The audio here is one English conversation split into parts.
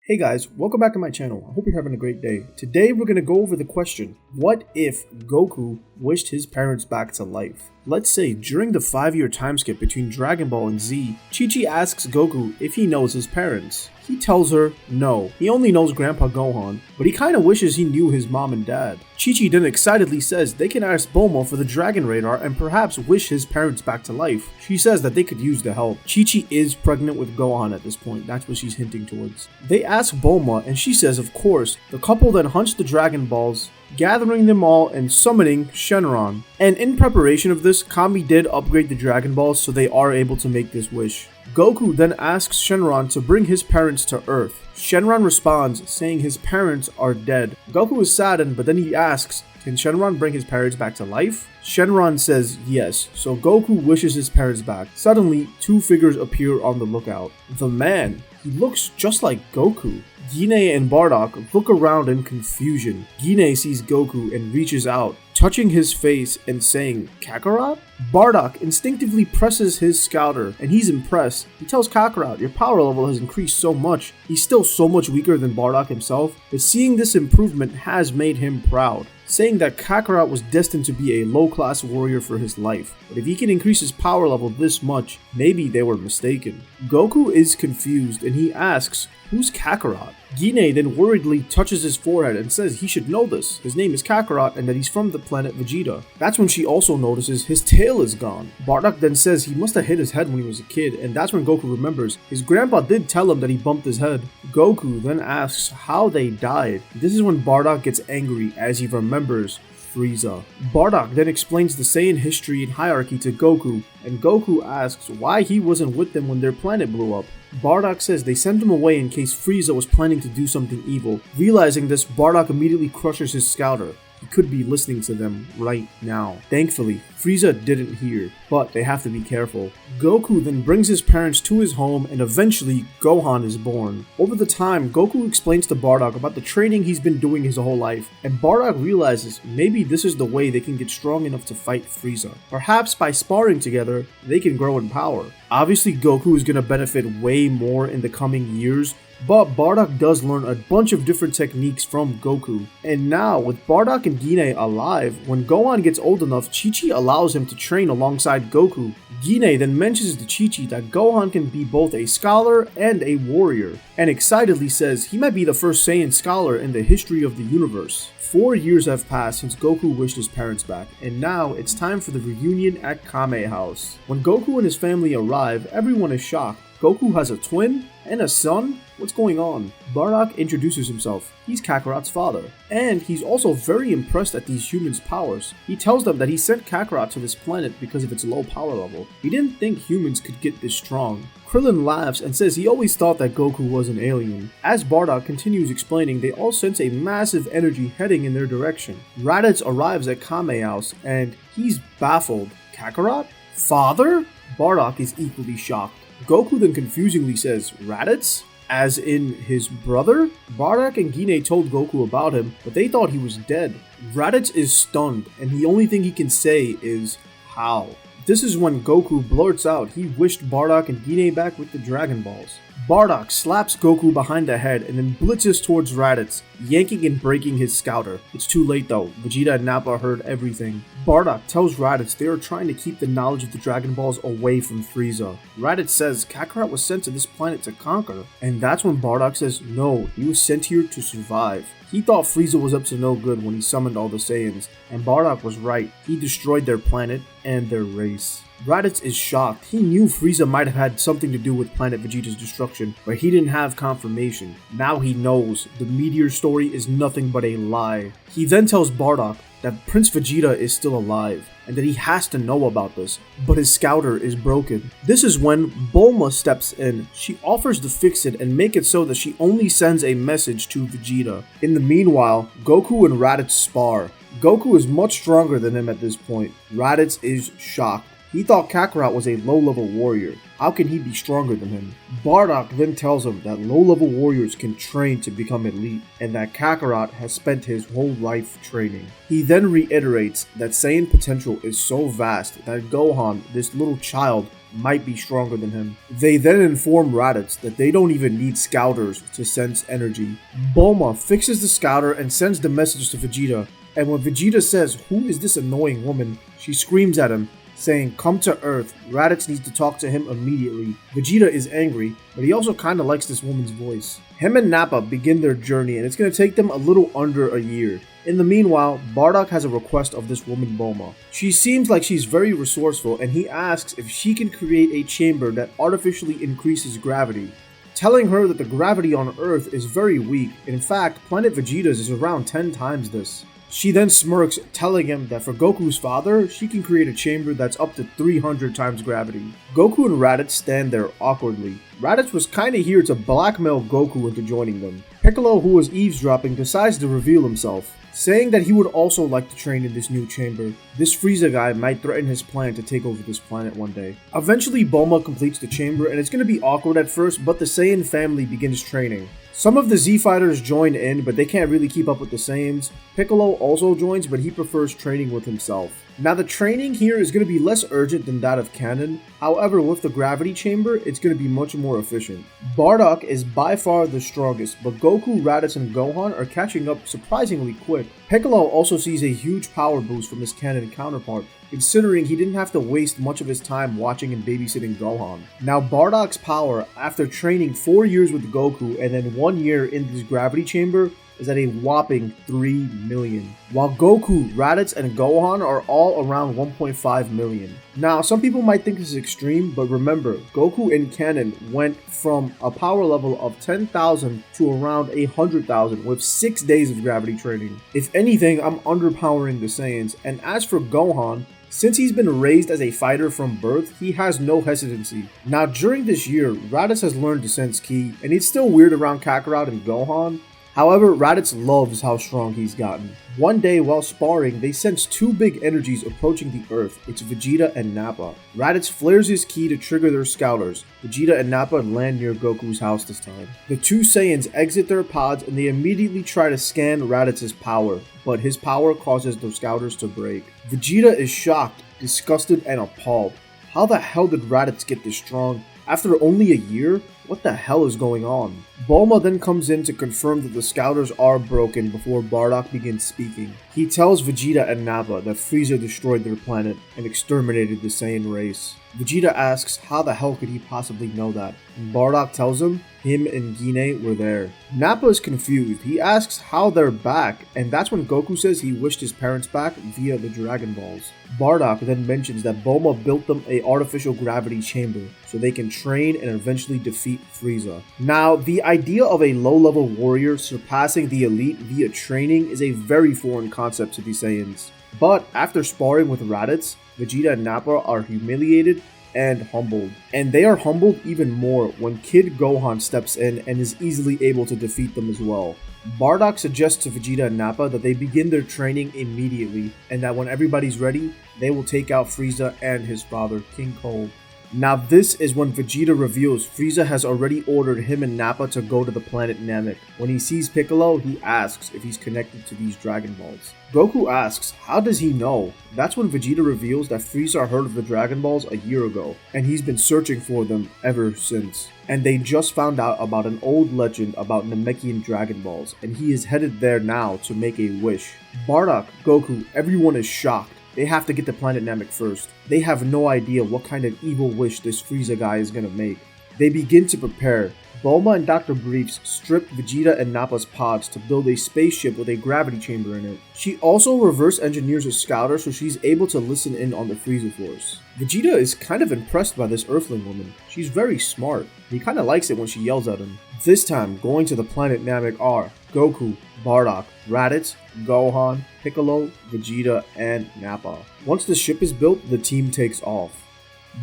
Hey guys, welcome back to my channel. I hope you're having a great day. Today we're going to go over the question, what if Goku wished his parents back to life? Let's say during the 5-year time skip between Dragon Ball and Z, Chi-Chi asks Goku if he knows his parents. He tells her no, he only knows Grandpa Gohan, but he kinda wishes he knew his mom and dad. Chi-Chi then excitedly says they can ask Bulma for the Dragon Radar and perhaps wish his parents back to life. She says that they could use the help. Chi-Chi is pregnant with Gohan at this point, that's what she's hinting towards. They ask Bulma and she says of course. The couple then hunts the Dragon Balls, gathering them all and summoning Shenron. And in preparation of this, Kami did upgrade the Dragon Balls so they are able to make this wish. Goku then asks Shenron to bring his parents to Earth. Shenron responds, saying his parents are dead. Goku is saddened, but then he asks, can Shenron bring his parents back to life? Shenron says yes, so Goku wishes his parents back. Suddenly, two figures appear on the lookout. The man, he looks just like Goku. Gine and Bardock look around in confusion. Gine sees Goku and reaches out, touching his face and saying, Kakarot? Bardock instinctively presses his scouter and he's impressed. He tells Kakarot, your power level has increased so much. He's still so much weaker than Bardock himself, but seeing this improvement has made him proud, saying that Kakarot was destined to be a low-class warrior for his life, but if he can increase his power level this much, maybe they were mistaken. Goku is confused and he asks, who's Kakarot? Gine then worriedly touches his forehead and says he should know this. His name is Kakarot and that he's from the planet Vegeta. That's when she also notices his tail is gone. Bardock then says he must have hit his head when he was a kid, and that's when Goku remembers his grandpa did tell him that he bumped his head. Goku then asks how they died. This is when Bardock gets angry as he remembers Frieza. Bardock then explains the Saiyan history and hierarchy to Goku, and Goku asks why he wasn't with them when their planet blew up. Bardock says they sent him away in case Frieza was planning to do something evil. Realizing this, Bardock immediately crushes his scouter. He could be listening to them right now. Thankfully, Frieza didn't hear, but they have to be careful. Goku then brings his parents to his home and eventually Gohan is born. Over the time, Goku explains to Bardock about the training he's been doing his whole life, and Bardock realizes maybe this is the way they can get strong enough to fight Frieza. Perhaps by sparring together, they can grow in power. Obviously, Goku is going to benefit way more in the coming years, but Bardock does learn a bunch of different techniques from Goku. And now, with Bardock and Gine alive, when Gohan gets old enough, Chi-Chi allows him to train alongside Goku. Gine then mentions to Chi-Chi that Gohan can be both a scholar and a warrior, and excitedly says he might be the first Saiyan scholar in the history of the universe. 4 years have passed since Goku wished his parents back, and now it's time for the reunion at Kame House. When Goku and his family arrive, everyone is shocked. Goku has a twin and a son? What's going on? Bardock introduces himself. He's Kakarot's father, and he's also very impressed at these humans' powers. He tells them that he sent Kakarot to this planet because of its low power level. He didn't think humans could get this strong. Krillin laughs and says he always thought that Goku was an alien. As Bardock continues explaining, they all sense a massive energy heading in their direction. Raditz arrives at Kame House, and he's baffled. Kakarot? Father? Bardock is equally shocked. Goku then confusingly says, Raditz? As in his brother? Bardock and Gine told Goku about him, but they thought he was dead. Raditz is stunned, and the only thing he can say is, how? This is when Goku blurts out he wished Bardock and Gine back with the Dragon Balls. Bardock slaps Goku behind the head and then blitzes towards Raditz, yanking and breaking his scouter. It's too late though, Vegeta and Nappa heard everything. Bardock tells Raditz they are trying to keep the knowledge of the Dragon Balls away from Frieza. Raditz says Kakarot was sent to this planet to conquer, and that's when Bardock says no, he was sent here to survive. He thought Frieza was up to no good when he summoned all the Saiyans, and Bardock was right. He destroyed their planet and their race. Raditz is shocked. He knew Frieza might have had something to do with Planet Vegeta's destruction, but he didn't have confirmation. Now he knows the meteor story is nothing but a lie. He then tells Bardock that Prince Vegeta is still alive, and that he has to know about this, but his scouter is broken. This is when Bulma steps in. She offers to fix it and make it so that she only sends a message to Vegeta. In the meanwhile, Goku and Raditz spar. Goku is much stronger than him at this point. Raditz is shocked. He thought Kakarot was a low-level warrior. How can he be stronger than him? Bardock then tells him that low-level warriors can train to become elite, and that Kakarot has spent his whole life training. He then reiterates that Saiyan potential is so vast that Gohan, this little child, might be stronger than him. They then inform Raditz that they don't even need scouters to sense energy. Bulma fixes the scouter and sends the message to Vegeta, and when Vegeta says, "Who is this annoying woman?" she screams at him, saying, "Come to Earth, Raditz needs to talk to him immediately." Vegeta is angry, but he also kinda likes this woman's voice. Him and Nappa begin their journey, and it's gonna take them a little under a year. In the meanwhile, Bardock has a request of this woman Bulma. She seems like she's very resourceful, and he asks if she can create a chamber that artificially increases gravity, telling her that the gravity on Earth is very weak. In fact, planet Vegeta's is around 10 times this. She then smirks, telling him that for Goku's father, she can create a chamber that's up to 300 times gravity. Goku and Raditz stand there awkwardly. Raditz was kinda here to blackmail Goku into joining them. Piccolo, who was eavesdropping, decides to reveal himself, saying that he would also like to train in this new chamber. This Frieza guy might threaten his plan to take over this planet one day. Eventually, Bulma completes the chamber, and it's gonna be awkward at first, but the Saiyan family begins training. Some of the Z fighters join in, but they can't really keep up with the Saiyans. Piccolo also joins, but he prefers training with himself. Now the training here is going to be less urgent than that of canon. However, with the gravity chamber, it's going to be much more efficient. Bardock is by far the strongest, but Goku, Raditz, and Gohan are catching up surprisingly quick. Piccolo also sees a huge power boost from his canon counterpart, considering he didn't have to waste much of his time watching and babysitting Gohan. Now Bardock's power, after training 4 years with Goku and then 1 year in this gravity chamber, is at a whopping 3 million, while Goku, Raditz, and Gohan are all around 1.5 million. Now, some people might think this is extreme, but remember, Goku in canon went from a power level of 10,000 to around 100,000 with 6 days of gravity training. If anything, I'm underpowering the Saiyans, and as for Gohan, since he's been raised as a fighter from birth, he has no hesitancy. Now, during this year, Raditz has learned to sense ki, and he's still weird around Kakarot and Gohan. However, Raditz loves how strong he's gotten. One day while sparring, they sense 2 big energies approaching the Earth. It's Vegeta and Nappa. Raditz flares his ki to trigger their scouters. Vegeta and Nappa land near Goku's house this time. The 2 Saiyans exit their pods and they immediately try to scan Raditz's power, but his power causes the scouters to break. Vegeta is shocked, disgusted, and appalled. How the hell did Raditz get this strong? After only a year? What the hell is going on? Bulma then comes in to confirm that the scouters are broken before Bardock begins speaking. He tells Vegeta and Nappa that Frieza destroyed their planet and exterminated the Saiyan race. Vegeta asks how the hell could he possibly know that, and Bardock tells him and Gine were there. Nappa is confused. He asks how they're back, and that's when Goku says he wished his parents back via the Dragon Balls. Bardock then mentions that Bulma built them a artificial gravity chamber so they can train and eventually defeat Frieza. Now, the idea of a low-level warrior surpassing the elite via training is a very foreign concept to the Saiyans. But after sparring with Raditz, Vegeta and Nappa are humiliated and humbled. And they are humbled even more when Kid Gohan steps in and is easily able to defeat them as well. Bardock suggests to Vegeta and Nappa that they begin their training immediately, and that when everybody's ready, they will take out Frieza and his father, King Cold. Now this is when Vegeta reveals Frieza has already ordered him and Nappa to go to the planet Namek. When he sees Piccolo, he asks if he's connected to these Dragon Balls. Goku asks, how does he know? That's when Vegeta reveals that Frieza heard of the Dragon Balls a year ago, and he's been searching for them ever since. And they just found out about an old legend about Namekian Dragon Balls, and he is headed there now to make a wish. Bardock, Goku, everyone is shocked. They have to get to planet Namek first. They have no idea what kind of evil wish this Frieza guy is gonna make. They begin to prepare. Bulma and Dr. Briefs strip Vegeta and Nappa's pods to build a spaceship with a gravity chamber in it. She also reverse engineers a scouter so she's able to listen in on the Frieza Force. Vegeta is kind of impressed by this Earthling woman. She's very smart. He kind of likes it when she yells at him. This time, going to the planet Namek are Goku, Bardock, Raditz, Gohan, Piccolo, Vegeta, and Nappa. Once the ship is built, the team takes off.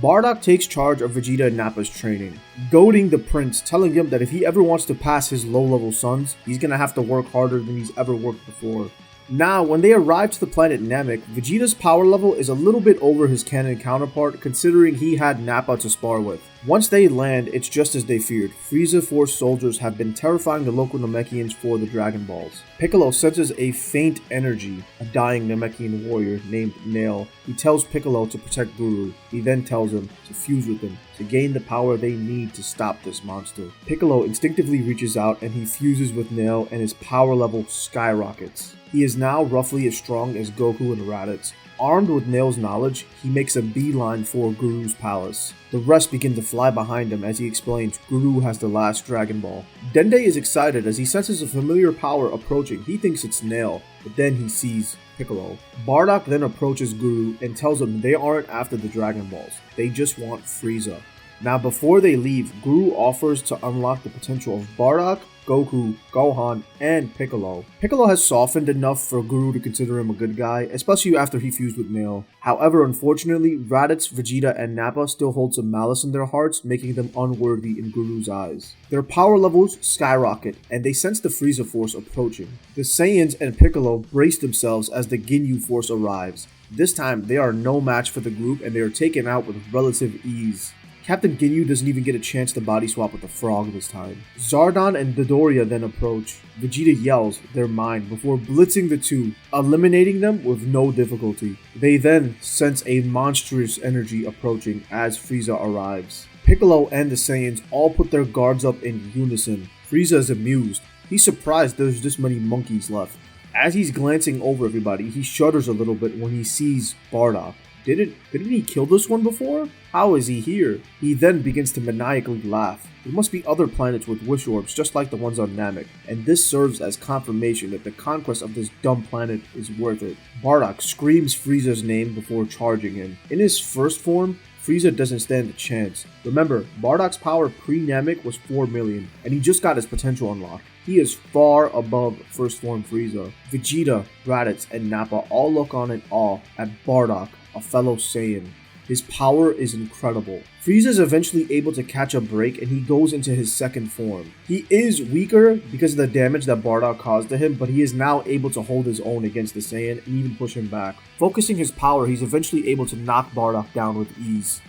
Bardock takes charge of Vegeta and Nappa's training, goading the prince, telling him that if he ever wants to pass his low-level sons, he's gonna have to work harder than he's ever worked before. Now, when they arrive to the planet Namek, Vegeta's power level is a little bit over his canon counterpart considering he had Nappa to spar with. Once they land, it's just as they feared. Frieza Force soldiers have been terrifying the local Namekians for the Dragon Balls. Piccolo senses a faint energy, a dying Namekian warrior named Nail. He tells Piccolo to protect Guru. He then tells him to fuse with him to gain the power they need to stop this monster. Piccolo instinctively reaches out and he fuses with Nail and his power level skyrockets. He is now roughly as strong as Goku and Raditz. Armed with Nail's knowledge, he makes a beeline for Guru's palace. The rest begin to fly behind him as he explains Guru has the last Dragon Ball. Dende is excited as he senses a familiar power approaching. He thinks it's Nail, but then he sees Piccolo. Bardock then approaches Guru and tells him they aren't after the Dragon Balls, they just want Frieza. Now before they leave, Guru offers to unlock the potential of Bardock, Goku, Gohan, and Piccolo. Piccolo has softened enough for Guru to consider him a good guy, especially after he fused with Nail. However, unfortunately, Raditz, Vegeta, and Nappa still hold some malice in their hearts, making them unworthy in Guru's eyes. Their power levels skyrocket, and they sense the Frieza Force approaching. The Saiyans and Piccolo brace themselves as the Ginyu Force arrives. This time, they are no match for the group, and they are taken out with relative ease. Captain Ginyu doesn't even get a chance to body swap with the frog this time. Zardon and Dodoria then approach. Vegeta yells, "They're mine," before blitzing the two, eliminating them with no difficulty. They then sense a monstrous energy approaching as Frieza arrives. Piccolo and the Saiyans all put their guards up in unison. Frieza is amused. He's surprised there's this many monkeys left. As he's glancing over everybody, he shudders a little bit when he sees Bardock. Didn't he kill this one before? How is he here? He then begins to maniacally laugh. There must be other planets with wish orbs just like the ones on Namek, and this serves as confirmation that the conquest of this dumb planet is worth it. Bardock screams Frieza's name before charging him. In his first form, Frieza doesn't stand a chance. Remember, Bardock's power pre-Namek was 4 million, and he just got his potential unlocked. He is far above first form Frieza. Vegeta, Raditz, and Nappa all look on in awe at Bardock, a fellow Saiyan. His power is incredible. Frieza is eventually able to catch a break and he goes into his second form. He is weaker because of the damage that Bardock caused to him, but he is now able to hold his own against the Saiyan and even push him back. Focusing his power, he's eventually able to knock Bardock down with ease.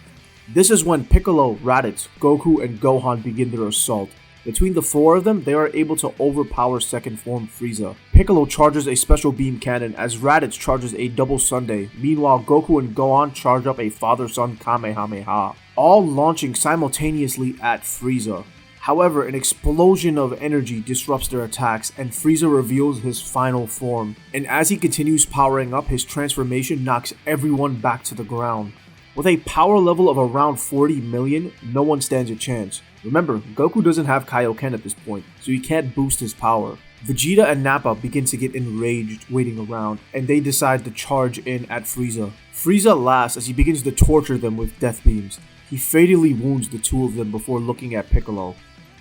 This is when Piccolo, Raditz, Goku, and Gohan begin their assault. Between the four of them, they are able to overpower second form Frieza. Piccolo charges a special beam cannon as Raditz charges a double Sunday. Meanwhile, Goku and Gohan charge up a father-son Kamehameha, all launching simultaneously at Frieza. However, an explosion of energy disrupts their attacks and Frieza reveals his final form. And as he continues powering up, his transformation knocks everyone back to the ground. With a power level of around 40 million, no one stands a chance. Remember, Goku doesn't have Kaioken at this point, so he can't boost his power. Vegeta and Nappa begin to get enraged waiting around, and they decide to charge in at Frieza. Frieza laughs as he begins to torture them with death beams. He fatally wounds the two of them before looking at Piccolo.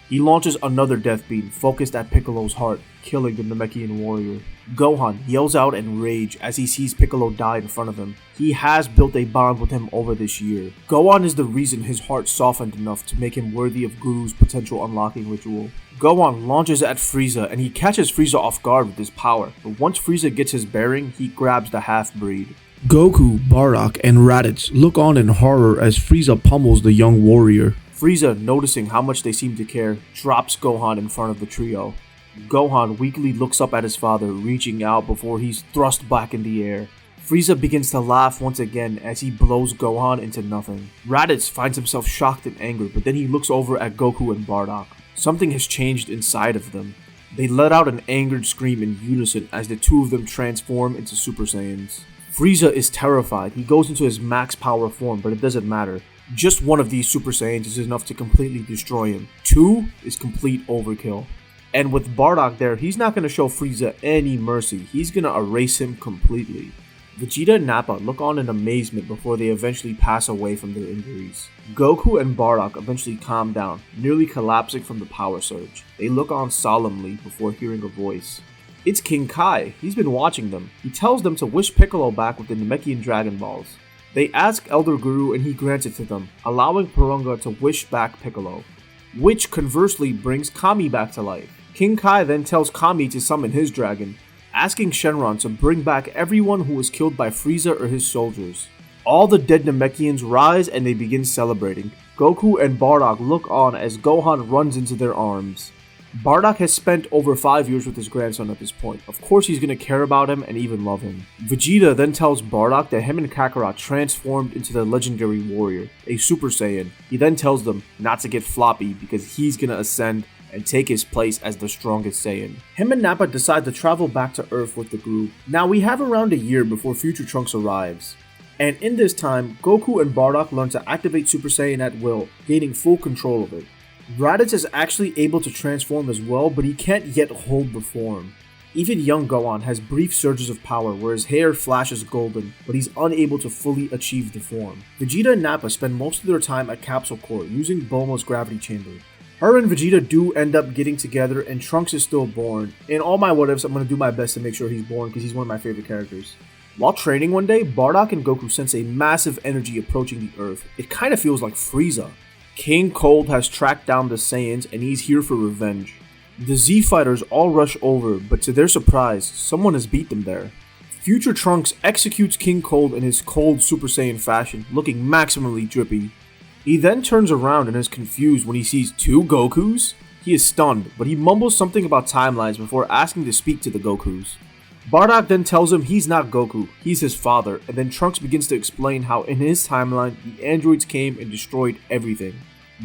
He launches another death beam focused at Piccolo's heart, killing the Namekian warrior. Gohan yells out in rage as he sees Piccolo die in front of him. He has built a bond with him over this year. Gohan is the reason his heart softened enough to make him worthy of Guru's potential unlocking ritual. Gohan launches at Frieza and he catches Frieza off guard with his power, but once Frieza gets his bearing, he grabs the half-breed. Goku, Bardock, and Raditz look on in horror as Frieza pummels the young warrior. Frieza, noticing how much they seem to care, drops Gohan in front of the trio. Gohan weakly looks up at his father, reaching out before he's thrust back in the air. Frieza begins to laugh once again as he blows Gohan into nothing. Raditz finds himself shocked and angry, but then he looks over at Goku and Bardock. Something has changed inside of them. They let out an angered scream in unison as the two of them transform into Super Saiyans. Frieza is terrified. He goes into his max power form, but it doesn't matter. Just one of these Super Saiyans is enough to completely destroy him. Two is complete overkill. And with Bardock there, he's not going to show Frieza any mercy. He's going to erase him completely. Vegeta and Nappa look on in amazement before they eventually pass away from their injuries. Goku and Bardock eventually calm down, nearly collapsing from the power surge. They look on solemnly before hearing a voice. It's King Kai. He's been watching them. He tells them to wish Piccolo back with the Namekian Dragon Balls. They ask Elder Guru and he grants it to them, allowing Porunga to wish back Piccolo, which conversely brings Kami back to life. King Kai then tells Kami to summon his dragon. asking Shenron to bring back everyone who was killed by Frieza or his soldiers. All the dead Namekians rise and they begin celebrating. Goku and Bardock look on as Gohan runs into their arms. Bardock has spent over 5 years with his grandson at this point. Of course he's going to care about him and even love him. Vegeta then tells Bardock that him and Kakarot transformed into the legendary warrior, a Super Saiyan. He then tells them not to get floppy because he's going to ascend and take his place as the strongest Saiyan. Him and Nappa decide to travel back to Earth with the group. Now we have around a year before Future Trunks arrives. And in this time, Goku and Bardock learn to activate Super Saiyan at will, gaining full control of it. Raditz is actually able to transform as well, but he can't yet hold the form. Even young Gohan has brief surges of power where his hair flashes golden, but he's unable to fully achieve the form. Vegeta and Nappa spend most of their time at Capsule Corps using Bulma's gravity chamber. Her and Vegeta do end up getting together and Trunks is still born. In all my what ifs, I'm going to do my best to make sure he's born because he's one of my favorite characters. While training one day, Bardock and Goku sense a massive energy approaching the Earth. It kind of feels like Frieza. King Cold has tracked down the Saiyans and he's here for revenge. The Z fighters all rush over, but to their surprise, someone has beat them there. Future Trunks executes King Cold in his cold Super Saiyan fashion, looking maximally drippy. He then turns around and is confused when he sees 2 Gokus. He is stunned, but he mumbles something about timelines before asking to speak to the Gokus. Bardock then tells him he's not Goku, he's his father, and then Trunks begins to explain how in his timeline, the androids came and destroyed everything,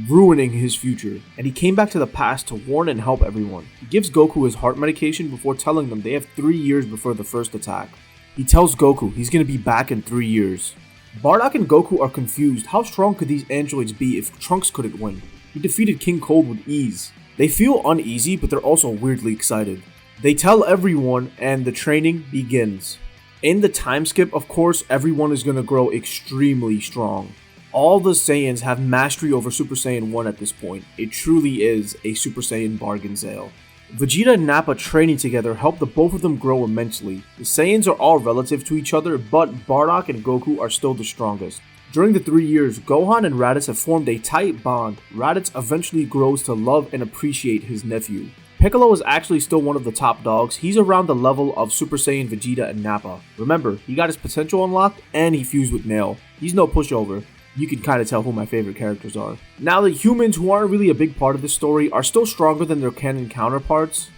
ruining his future, and he came back to the past to warn and help everyone. He gives Goku his heart medication before telling them they have 3 years before the first attack. He tells Goku he's going to be back in 3 years. Bardock and Goku are confused. How strong could these androids be if Trunks couldn't win? He defeated King Cold with ease. They feel uneasy, but they're also weirdly excited. They tell everyone and the training begins. In the time skip, of course, everyone is going to grow extremely strong. All the Saiyans have mastery over Super Saiyan 1 at this point. It truly is a Super Saiyan bargain sale. Vegeta and Nappa training together help the both of them grow immensely. The Saiyans are all relative to each other, but Bardock and Goku are still the strongest. During the 3 years, Gohan and Raditz have formed a tight bond. Raditz eventually grows to love and appreciate his nephew. Piccolo is actually still one of the top dogs. He's around the level of Super Saiyan Vegeta and Nappa. Remember, he got his potential unlocked and he fused with Nail. He's no pushover. You can kind of tell who my favorite characters are. Now the humans, who aren't really a big part of the story, are still stronger than their canon counterparts,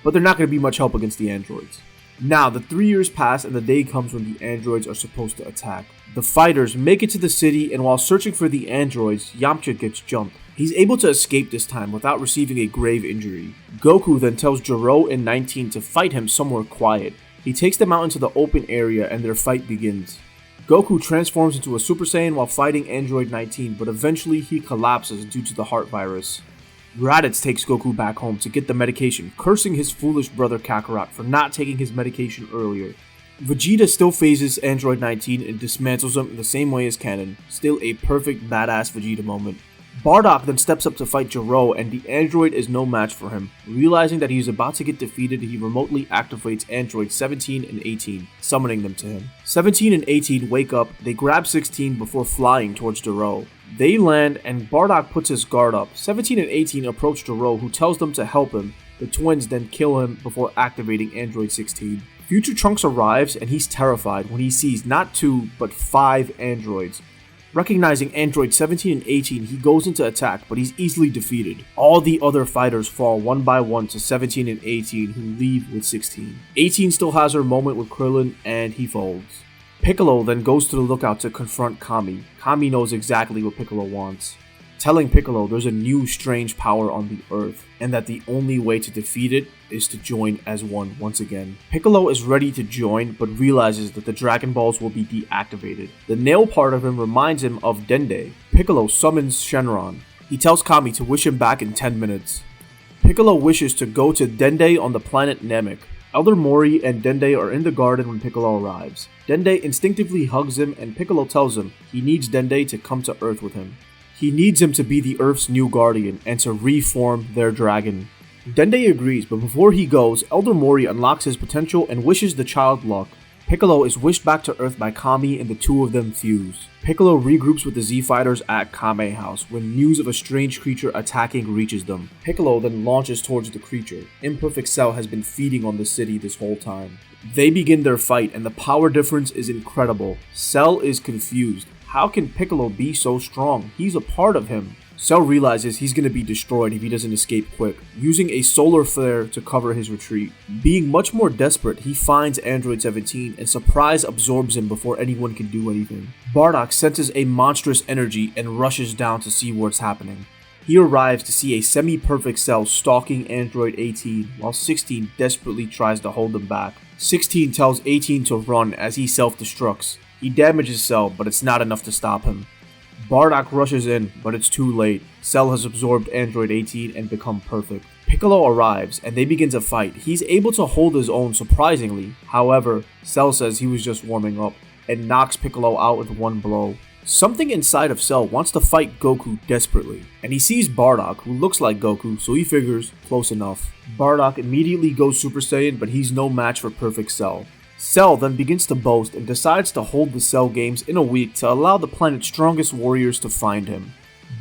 but they're not going to be much help against the androids. Now the 3 years pass and the day comes when the androids are supposed to attack. The fighters make it to the city, and while searching for the androids, Yamcha gets jumped. He's able to escape this time without receiving a grave injury. Goku then tells Jiro and 19 to fight him somewhere quiet. He takes them out into the open area and their fight begins. Goku transforms into a Super Saiyan while fighting Android 19, but eventually he collapses due to the heart virus. Raditz takes Goku back home to get the medication, cursing his foolish brother Kakarot for not taking his medication earlier. Vegeta still phases Android 19 and dismantles him in the same way as canon. Still a perfect badass Vegeta moment. Bardock then steps up to fight Jiro, and the android is no match for him. Realizing that he is about to get defeated, he remotely activates androids 17 and 18, summoning them to him. 17 and 18 wake up, they grab 16 before flying towards Jiro. They land, and Bardock puts his guard up. 17 and 18 approach Jiro, who tells them to help him. The twins then kill him before activating android 16. Future Trunks arrives, and he's terrified when he sees not 2, but 5 androids. Recognizing androids 17 and 18, he goes into attack, but he's easily defeated. All the other fighters fall one by one to 17 and 18, who leave with 16. 18 still has her moment with Krillin, and he folds. Piccolo then goes to the lookout to confront Kami. Kami knows exactly what Piccolo wants, telling Piccolo there's a new strange power on the Earth, and that the only way to defeat it is to join as one once again. Piccolo is ready to join, but realizes that the Dragon Balls will be deactivated. The nail part of him reminds him of Dende. Piccolo summons Shenron. He tells Kami to wish him back in 10 minutes. Piccolo wishes to go to Dende on the planet Namek. Elder Mori and Dende are in the garden when Piccolo arrives. Dende instinctively hugs him, and Piccolo tells him he needs Dende to come to Earth with him. He needs him to be the Earth's new guardian and to reform their dragon. Dende agrees, but before he goes, Elder Mori unlocks his potential and wishes the child luck. Piccolo is wished back to Earth by Kami and the two of them fuse. Piccolo regroups with the Z-Fighters at Kame House when news of a strange creature attacking reaches them. Piccolo then launches towards the creature. Imperfect Cell has been feeding on the city this whole time. They begin their fight and the power difference is incredible. Cell is confused. How can Piccolo be so strong? He's a part of him. Cell realizes he's going to be destroyed if he doesn't escape quick, using a solar flare to cover his retreat. Being much more desperate, he finds Android 17 and surprise absorbs him before anyone can do anything. Bardock senses a monstrous energy and rushes down to see what's happening. He arrives to see a semi-perfect Cell stalking Android 18 while 16 desperately tries to hold them back. 16 tells 18 to run as he self-destructs. He damages Cell, but it's not enough to stop him. Bardock rushes in, but it's too late. Cell has absorbed Android 18 and become perfect. Piccolo arrives, and they begin to fight. He's able to hold his own surprisingly. However, Cell says he was just warming up, and knocks Piccolo out with one blow. Something inside of Cell wants to fight Goku desperately, and he sees Bardock, who looks like Goku, so he figures, close enough. Bardock immediately goes Super Saiyan, but he's no match for perfect Cell. Cell then begins to boast and decides to hold the Cell Games in a week to allow the planet's strongest warriors to find him.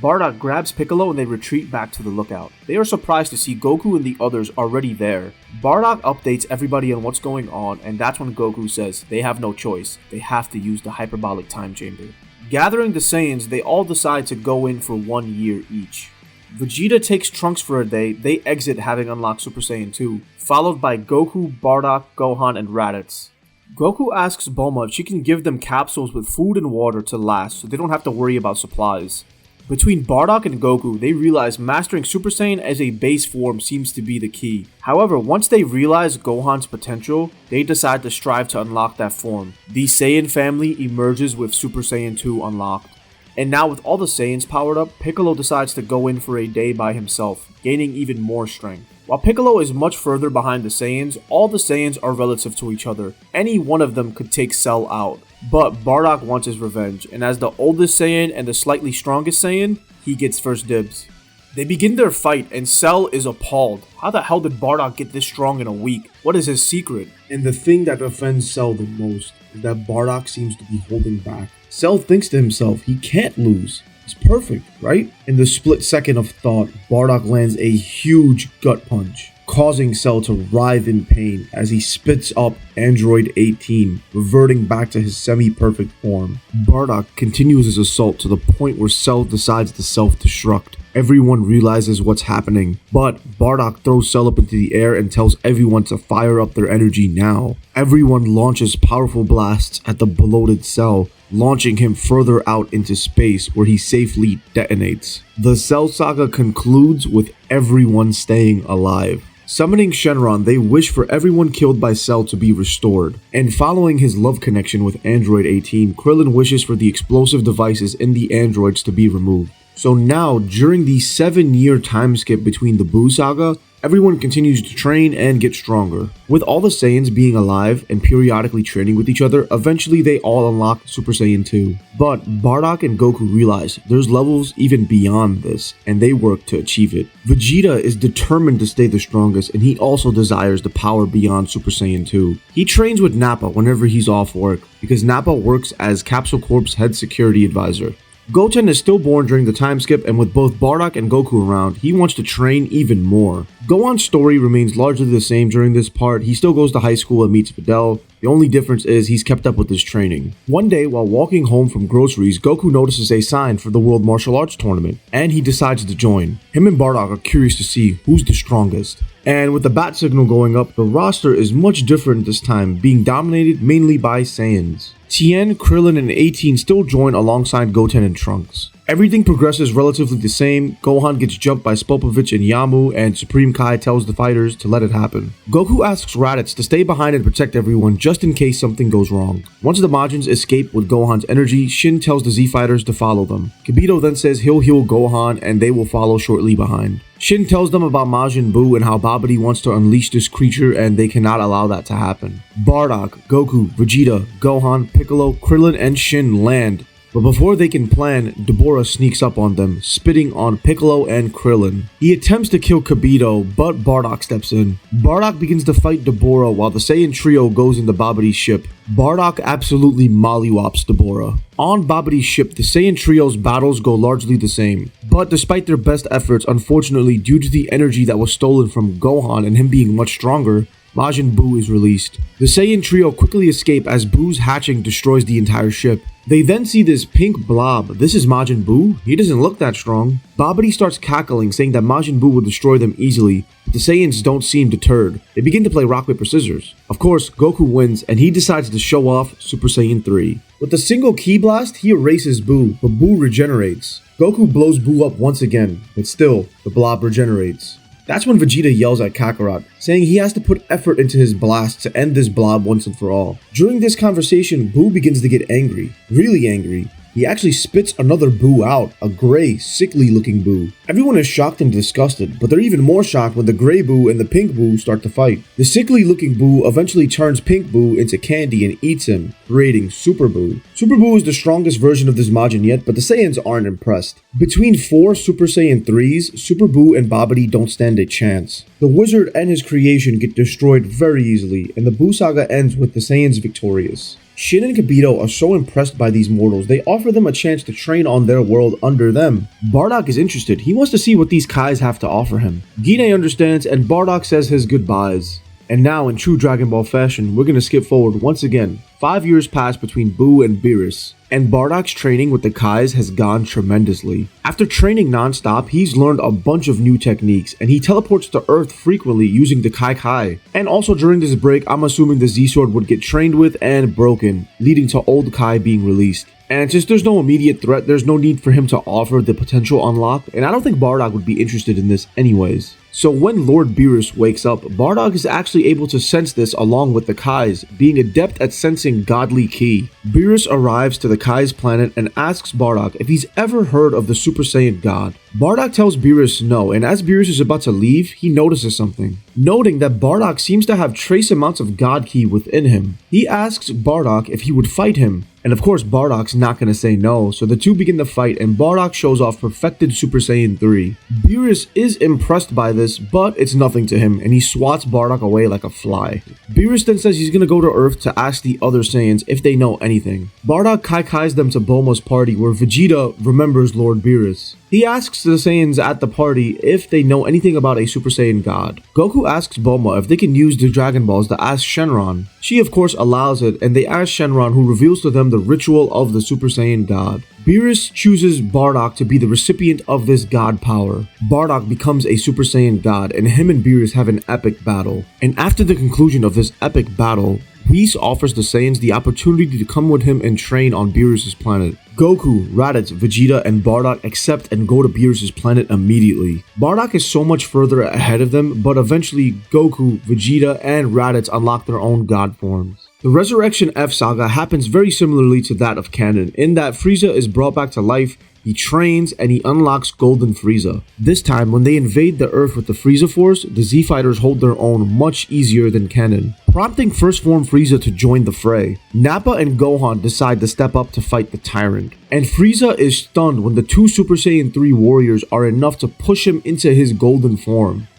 Bardock grabs Piccolo and they retreat back to the lookout. They are surprised to see Goku and the others already there. Bardock updates everybody on what's going on, and that's when Goku says they have no choice. They have to use the hyperbolic time chamber. Gathering the Saiyans, they all decide to go in for 1 year each. Vegeta takes Trunks for a day. They exit having unlocked Super Saiyan 2, followed by Goku, Bardock, Gohan, and Raditz. Goku asks Bulma if she can give them capsules with food and water to last so they don't have to worry about supplies. Between Bardock and Goku, they realize mastering Super Saiyan as a base form seems to be the key. However, once they realize Gohan's potential, they decide to strive to unlock that form. The Saiyan family emerges with Super Saiyan 2 unlocked. And now with all the Saiyans powered up, Piccolo decides to go in for a day by himself, gaining even more strength. While Piccolo is much further behind the Saiyans, all the Saiyans are relative to each other. Any one of them could take Cell out. But Bardock wants his revenge, and as the oldest Saiyan and the slightly strongest Saiyan, he gets first dibs. They begin their fight, and Cell is appalled. How the hell did Bardock get this strong in a week? What is his secret? And the thing that offends Cell the most is that Bardock seems to be holding back. Cell thinks to himself he can't lose. He's perfect, right? In the split second of thought, Bardock lands a huge gut punch, causing Cell to writhe in pain as he spits up Android 18, reverting back to his semi-perfect form. Bardock continues his assault to the point where Cell decides to self-destruct. Everyone realizes what's happening, but Bardock throws Cell up into the air and tells everyone to fire up their energy now. Everyone launches powerful blasts at the bloated Cell, launching him further out into space where he safely detonates. The Cell saga concludes with everyone staying alive. Summoning Shenron, they wish for everyone killed by Cell to be restored. And following his love connection with Android 18, Krillin wishes for the explosive devices in the androids to be removed. So now, during the 7-year time skip between the Buu saga, everyone continues to train and get stronger. With all the Saiyans being alive and periodically training with each other, eventually they all unlock Super Saiyan 2. But Bardock and Goku realize there's levels even beyond this, and they work to achieve it. Vegeta is determined to stay the strongest, and he also desires the power beyond Super Saiyan 2. He trains with Nappa whenever he's off work, because Nappa works as Capsule Corp's head security advisor. Goten is stillborn during the time skip, and with both Bardock and Goku around, he wants to train even more. Gohan's story remains largely the same during this part. He still goes to high school and meets Videl. The only difference is he's kept up with his training. One day, while walking home from groceries, Goku notices a sign for the World Martial Arts Tournament, and he decides to join. Him and Bardock are curious to see who's the strongest. And with the bat signal going up, the roster is much different this time, being dominated mainly by Saiyans. Tien, Krillin, and 18 still join alongside Goten and Trunks. Everything progresses relatively the same. Gohan gets jumped by Spopovich and Yamu, and Supreme Kai tells the fighters to let it happen. Goku asks Raditz to stay behind and protect everyone just in case something goes wrong. Once the Majins escape with Gohan's energy, Shin tells the Z-Fighters to follow them. Kibito then says he'll heal Gohan and they will follow shortly behind. Shin tells them about Majin Buu and how Babidi wants to unleash this creature and they cannot allow that to happen. Bardock, Goku, Vegeta, Gohan, Piccolo, Krillin, and Shin land But before they can plan, Deborah sneaks up on them, spitting on Piccolo and Krillin. He attempts to kill Kibito, but Bardock steps in. Bardock begins to fight Deborah while the Saiyan trio goes into Babidi's ship. Bardock absolutely mollywops Deborah. On Babidi's ship, the Saiyan trio's battles go largely the same. But despite their best efforts, unfortunately, due to the energy that was stolen from Gohan and him being much stronger, Majin Buu is released. The Saiyan trio quickly escape as Buu's hatching destroys the entire ship. They then see this pink blob. This is Majin Buu? He doesn't look that strong. Babidi starts cackling, saying that Majin Buu will destroy them easily, but the Saiyans don't seem deterred. They begin to play rock, paper, scissors. Of course, Goku wins, and he decides to show off Super Saiyan 3. With a single ki blast, he erases Buu, but Buu regenerates. Goku blows Buu up once again, but still, the blob regenerates. That's when Vegeta yells at Kakarot, saying he has to put effort into his blast to end this blob once and for all. During this conversation, Buu begins to get angry, really angry. He actually spits another Buu out, a gray, sickly looking Buu. Everyone is shocked and disgusted, but they're even more shocked when the gray Buu and the pink Buu start to fight. The sickly looking Buu eventually turns pink Buu into candy and eats him, creating Super Buu. Super Buu is the strongest version of this Majin yet, but the Saiyans aren't impressed. Between 4 Super Saiyan 3s, Super Buu and Babidi don't stand a chance. The wizard and his creation get destroyed very easily, and the Buu saga ends with the Saiyans victorious. Shin and Kibito are so impressed by these mortals, they offer them a chance to train on their world under them. Bardock is interested. He wants to see what these Kais have to offer him. Gine understands, and Bardock says his goodbyes. And now, in true Dragon Ball fashion, we're gonna skip forward once again. 5 years pass between Buu and Beerus, and Bardock's training with the Kais has gone tremendously. After training non-stop, he's learned a bunch of new techniques, and he teleports to Earth frequently using the Kai. And also during this break, I'm assuming the Z-Sword would get trained with and broken, leading to old Kai being released. And since there's no immediate threat, there's no need for him to offer the potential unlock, and I don't think Bardock would be interested in this anyways. So when Lord Beerus wakes up, Bardock is actually able to sense this along with the Kais, being adept at sensing godly ki. Beerus arrives to the Kais planet and asks Bardock if he's ever heard of the Super Saiyan God. Bardock tells Beerus no, and as Beerus is about to leave, he notices something. Noting that Bardock seems to have trace amounts of God ki within him, he asks Bardock if he would fight him. And of course, Bardock's not going to say no, so the two begin to fight, and Bardock shows off perfected Super Saiyan 3. Beerus is impressed by this, but it's nothing to him, and he swats Bardock away like a fly. Beerus then says he's going to go to Earth to ask the other Saiyans if they know anything. Bardock Kai-Kais them to Bulma's party, where Vegeta remembers Lord Beerus. He asks the Saiyans at the party if they know anything about a Super Saiyan God. Goku asks Bulma if they can use the Dragon Balls to ask Shenron. She of course allows it, and they ask Shenron, who reveals to them the ritual of the Super Saiyan God. Beerus chooses Bardock to be the recipient of this god power. Bardock becomes a Super Saiyan God, and him and Beerus have an epic battle. And after the conclusion of this epic battle, Whis offers the Saiyans the opportunity to come with him and train on Beerus' planet. Goku, Raditz, Vegeta, and Bardock accept and go to Beerus' planet immediately. Bardock is so much further ahead of them, but eventually Goku, Vegeta, and Raditz unlock their own god forms. The Resurrection F saga happens very similarly to that of canon, in that Frieza is brought back to life, he trains, and he unlocks Golden Frieza. This time, when they invade the Earth with the Frieza Force, the Z-Fighters hold their own much easier than canon, prompting First Form Frieza to join the fray. Nappa and Gohan decide to step up to fight the Tyrant, and Frieza is stunned when the two Super Saiyan 3 warriors are enough to push him into his golden form.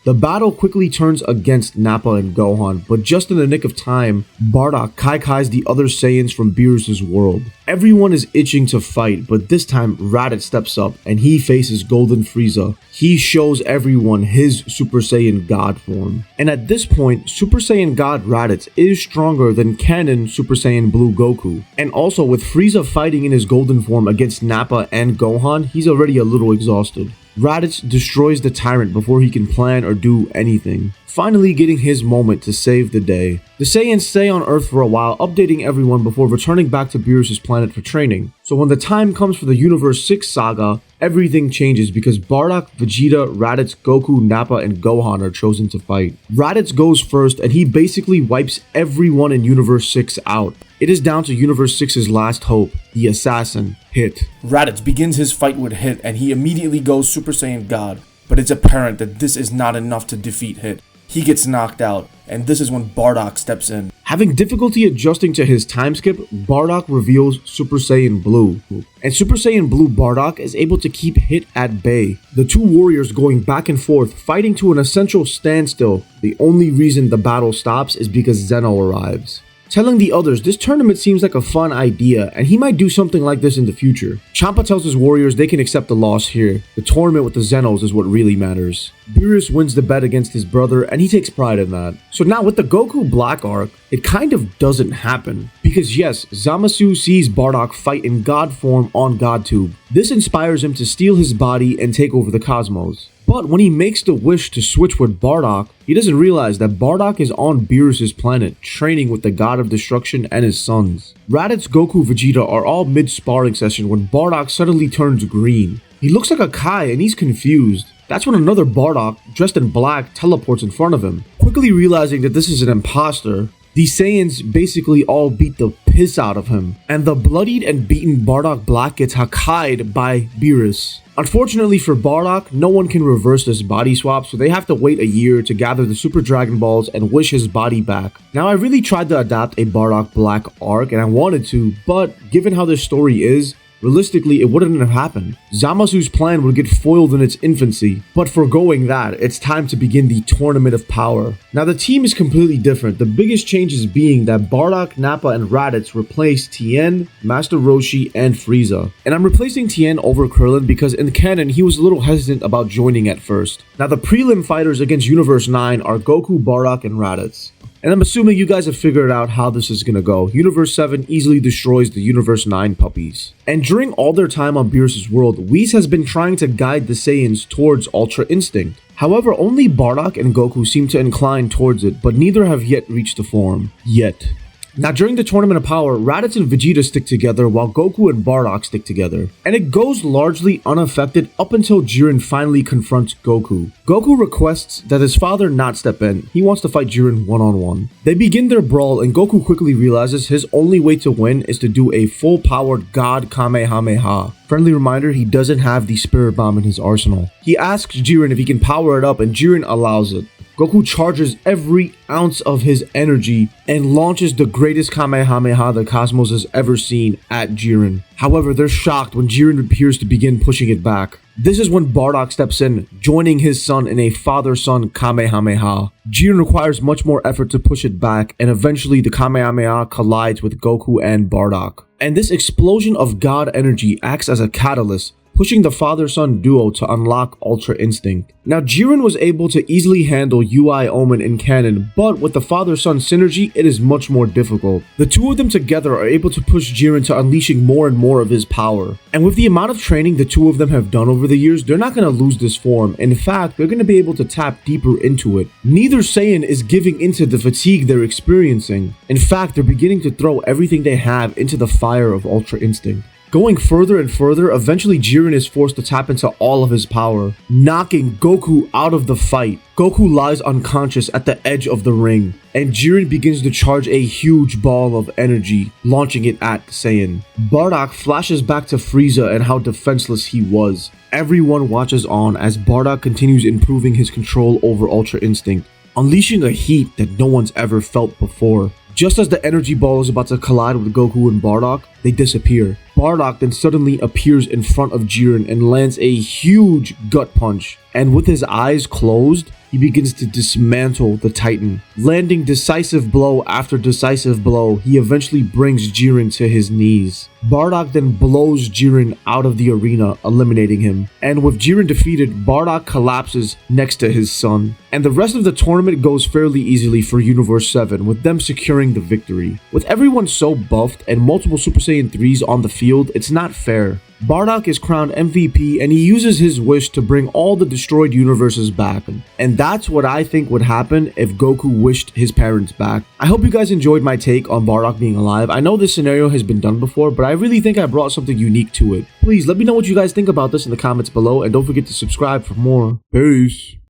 The battle quickly turns against Nappa and Gohan, but just in the nick of time, Bardock Kai-Kais the other Saiyans from Beerus' world. Everyone is itching to fight, but this time Raditz steps up and he faces Golden Frieza. He shows everyone his Super Saiyan God form. And at this point, Super Saiyan God Raditz is stronger than canon Super Saiyan Blue Goku. And also with Frieza fighting in his golden form against Nappa and Gohan, he's already a little exhausted. Raditz destroys the Tyrant before he can plan or do anything, finally getting his moment to save the day. The Saiyans stay on Earth for a while, updating everyone before returning back to Beerus' planet for training. So when the time comes for the Universe 6 saga, everything changes because Bardock, Vegeta, Raditz, Goku, Nappa, and Gohan are chosen to fight. Raditz goes first and he basically wipes everyone in Universe 6 out. It is down to Universe 6's last hope, the assassin, Hit. Raditz begins his fight with Hit and he immediately goes Super Saiyan God, but it's apparent that this is not enough to defeat Hit. he gets knocked out, and this is when Bardock steps in. Having difficulty adjusting to his time skip, Bardock reveals Super Saiyan Blue. And Super Saiyan Blue Bardock is able to keep Hit at bay. The two warriors going back and forth, fighting to an essential standstill. The only reason the battle stops is because Zeno arrives, telling the others this tournament seems like a fun idea and he might do something like this in the future. Champa tells his warriors they can accept the loss here. The tournament with the Zenos is what really matters. Beerus wins the bet against his brother and he takes pride in that. So now with the Goku Black arc, it kind of doesn't happen. Because yes, Zamasu sees Bardock fight in God form on GodTube. This inspires him to steal his body and take over the cosmos. But when he makes the wish to switch with Bardock, he doesn't realize that Bardock is on Beerus' planet, training with the God of Destruction and his sons. Raditz, Goku, Vegeta are all mid-sparring session when Bardock suddenly turns green. He looks like a Kai and he's confused. That's when another Bardock, dressed in black, teleports in front of him. Quickly realizing that this is an imposter, the Saiyans basically all beat the piss out of him, and the bloodied and beaten Bardock Black gets Hakkai'd by Beerus. Unfortunately for Bardock, no one can reverse this body swap, so they have to wait a year to gather the Super Dragon Balls and wish his body back. Now, I really tried to adapt a Bardock Black arc, and I wanted to, but given how this story is, realistically, it wouldn't have happened. Zamasu's plan would get foiled in its infancy, but foregoing that, it's time to begin the Tournament of Power. Now, the team is completely different, the biggest changes being that Bardock, Nappa, and Raditz replace Tien, Master Roshi, and Frieza. And I'm replacing Tien over Krillin because in canon, he was a little hesitant about joining at first. Now, the prelim fighters against Universe 9 are Goku, Bardock, and Raditz. And I'm assuming you guys have figured out how this is gonna go. Universe 7 easily destroys the Universe 9 puppies. And during all their time on Beerus' world, Whis has been trying to guide the Saiyans towards Ultra Instinct. However, only Bardock and Goku seem to incline towards it, but neither have yet reached the form. Yet. Now, during the Tournament of Power, Raditz and Vegeta stick together while Goku and Bardock stick together. And it goes largely unaffected up until Jiren finally confronts Goku. Goku requests that his father not step in. He wants to fight Jiren one-on-one. They begin their brawl and Goku quickly realizes his only way to win is to do a full-powered God Kamehameha. Friendly reminder, he doesn't have the Spirit Bomb in his arsenal. He asks Jiren if he can power it up and Jiren allows it. Goku charges every ounce of his energy and launches the greatest Kamehameha the cosmos has ever seen at Jiren. However, they're shocked when Jiren appears to begin pushing it back. This is when Bardock steps in, joining his son in a father-son Kamehameha. Jiren requires much more effort to push it back, and eventually the Kamehameha collides with Goku and Bardock. And this explosion of God energy acts as a catalyst, pushing the father-son duo to unlock Ultra Instinct. Now, Jiren was able to easily handle UI Omen in canon, but with the father-son synergy, it is much more difficult. The two of them together are able to push Jiren to unleashing more and more of his power. And with the amount of training the two of them have done over the years, they're not going to lose this form. In fact, they're going to be able to tap deeper into it. Neither Saiyan is giving into the fatigue they're experiencing. In fact, they're beginning to throw everything they have into the fire of Ultra Instinct. Going further and further, eventually Jiren is forced to tap into all of his power, knocking Goku out of the fight. Goku lies unconscious at the edge of the ring, and Jiren begins to charge a huge ball of energy, launching it at Saiyan. Bardock flashes back to Frieza and how defenseless he was. Everyone watches on as Bardock continues improving his control over Ultra Instinct, unleashing a heat that no one's ever felt before. Just as the energy ball is about to collide with Goku and Bardock, they disappear. Bardock then suddenly appears in front of Jiren and lands a huge gut punch. And with his eyes closed, he begins to dismantle the Titan. Landing decisive blow after decisive blow, he eventually brings Jiren to his knees. Bardock then blows Jiren out of the arena, eliminating him. And with Jiren defeated, Bardock collapses next to his son. And the rest of the tournament goes fairly easily for Universe 7, with them securing the victory. With everyone so buffed and multiple Super Saiyan 3s on the field, it's not fair. Bardock is crowned MVP and he uses his wish to bring all the destroyed universes back. And that's what I think would happen if Goku wished his parents back. I hope you guys enjoyed my take on Bardock being alive. I know this scenario has been done before, but I really think I brought something unique to it. Please let me know what you guys think about this in the comments below and don't forget to subscribe for more. Peace.